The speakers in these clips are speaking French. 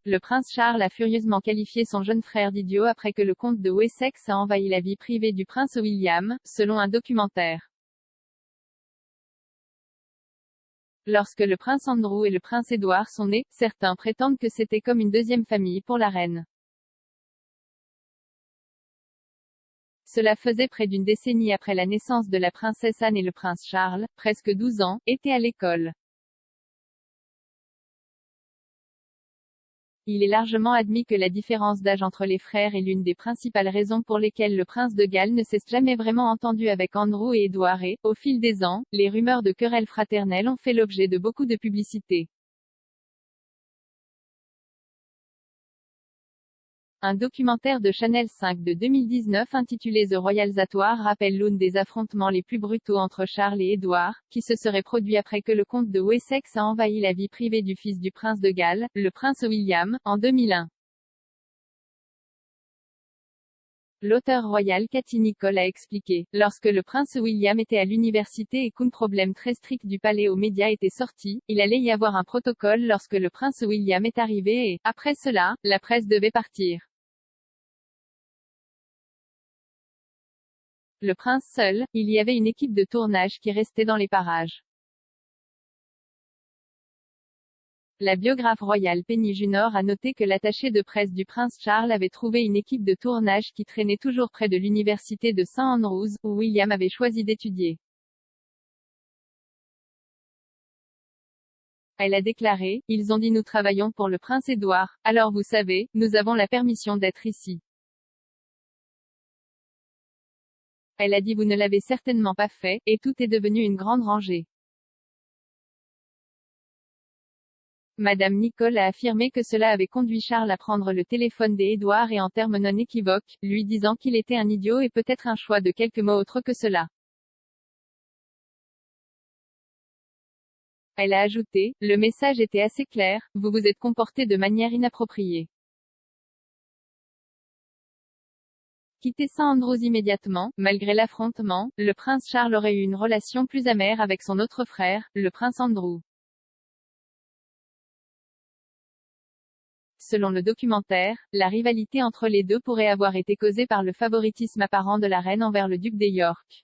le prince Charles a furieusement qualifié son jeune frère d'idiot après que le comte de Wessex a envahi la vie privée du prince William, selon un documentaire. Lorsque le prince Andrew et le prince Édouard sont nés, certains prétendent que c'était comme une deuxième famille pour la reine. Cela faisait près d'une décennie après la naissance de la princesse Anne et le prince Charles, presque 12 ans, étaient à l'école. Il est largement admis que la différence d'âge entre les frères est l'une des principales raisons pour lesquelles le prince de Galles ne s'est jamais vraiment entendu avec Andrew et Édouard et, au fil des ans, les rumeurs de querelles fraternelles ont fait l'objet de beaucoup de publicité. Un documentaire de Channel 5 de 2019 intitulé The Royals at War rappelle l'une des affrontements les plus brutaux entre Charles et Édouard, qui se serait produit après que le comte de Wessex a envahi la vie privée du fils du prince de Galles, le prince William, en 2001. L'auteur royal Cathy Nicholl a expliqué, lorsque le prince William était à l'université et qu'un problème très strict du palais aux médias était sorti, il allait y avoir un protocole lorsque le prince William est arrivé et, après cela, la presse devait partir. Le prince seul, il y avait une équipe de tournage qui restait dans les parages. La biographe royale Penny Junor a noté que l'attaché de presse du prince Charles avait trouvé une équipe de tournage qui traînait toujours près de l'université de St Andrews, où William avait choisi d'étudier. Elle a déclaré, ils ont dit nous travaillons pour le prince Édouard, alors vous savez, nous avons la permission d'être ici. Elle a dit vous ne l'avez certainement pas fait, et tout est devenu une grande rangée. Madame Nicholl a affirmé que cela avait conduit Charles à prendre le téléphone d'Édouard et en termes non équivoques, lui disant qu'il était un idiot et peut-être un choix de quelques mots autres que cela. Elle a ajouté, le message était assez clair, vous vous êtes comporté de manière inappropriée. Quitter St Andrews immédiatement, malgré l'affrontement, le prince Charles aurait eu une relation plus amère avec son autre frère, le prince Andrew. Selon le documentaire, la rivalité entre les deux pourrait avoir été causée par le favoritisme apparent de la reine envers le duc de York.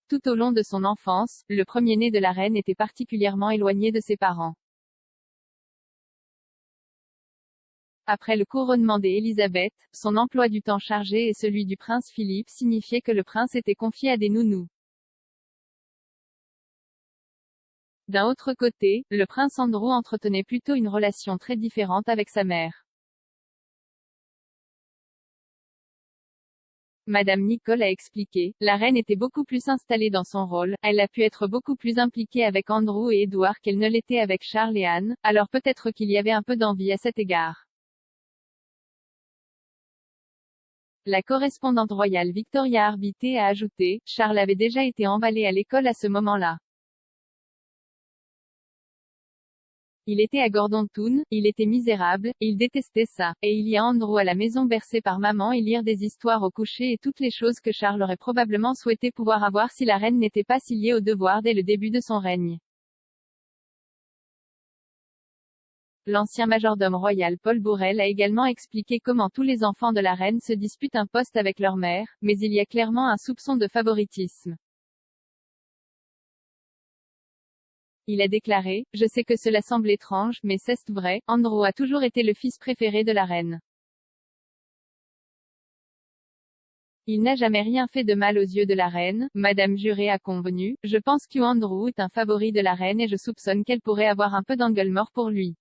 Tout au long de son enfance, le premier-né de la reine était particulièrement éloigné de ses parents. Après le couronnement d'Élisabeth, son emploi du temps chargé et celui du prince Philippe signifiaient que le prince était confié à des nounous. D'un autre côté, le prince Andrew entretenait plutôt une relation très différente avec sa mère. Madame Nicholl a expliqué, la reine était beaucoup plus installée dans son rôle, elle a pu être beaucoup plus impliquée avec Andrew et Édouard qu'elle ne l'était avec Charles et Anne, alors peut-être qu'il y avait un peu d'envie à cet égard. La correspondante royale Victoria Arbité a ajouté, Charles avait déjà été emballé à l'école à ce moment-là. Il était à Gordontoun, il était misérable, il détestait ça, et il y a Andrew à la maison bercé par maman et lire des histoires au coucher et toutes les choses que Charles aurait probablement souhaité pouvoir avoir si la reine n'était pas si liée au devoir dès le début de son règne. L'ancien majordome royal Paul Bourrel a également expliqué comment tous les enfants de la reine se disputent un poste avec leur mère, mais il y a clairement un soupçon de favoritisme. Il a déclaré, je sais que cela semble étrange, mais c'est vrai, Andrew a toujours été le fils préféré de la reine. Il n'a jamais rien fait de mal aux yeux de la reine, Madame Juré a convenu, je pense qu'Andrew est un favori de la reine et je soupçonne qu'elle pourrait avoir un peu d'angle mort pour lui.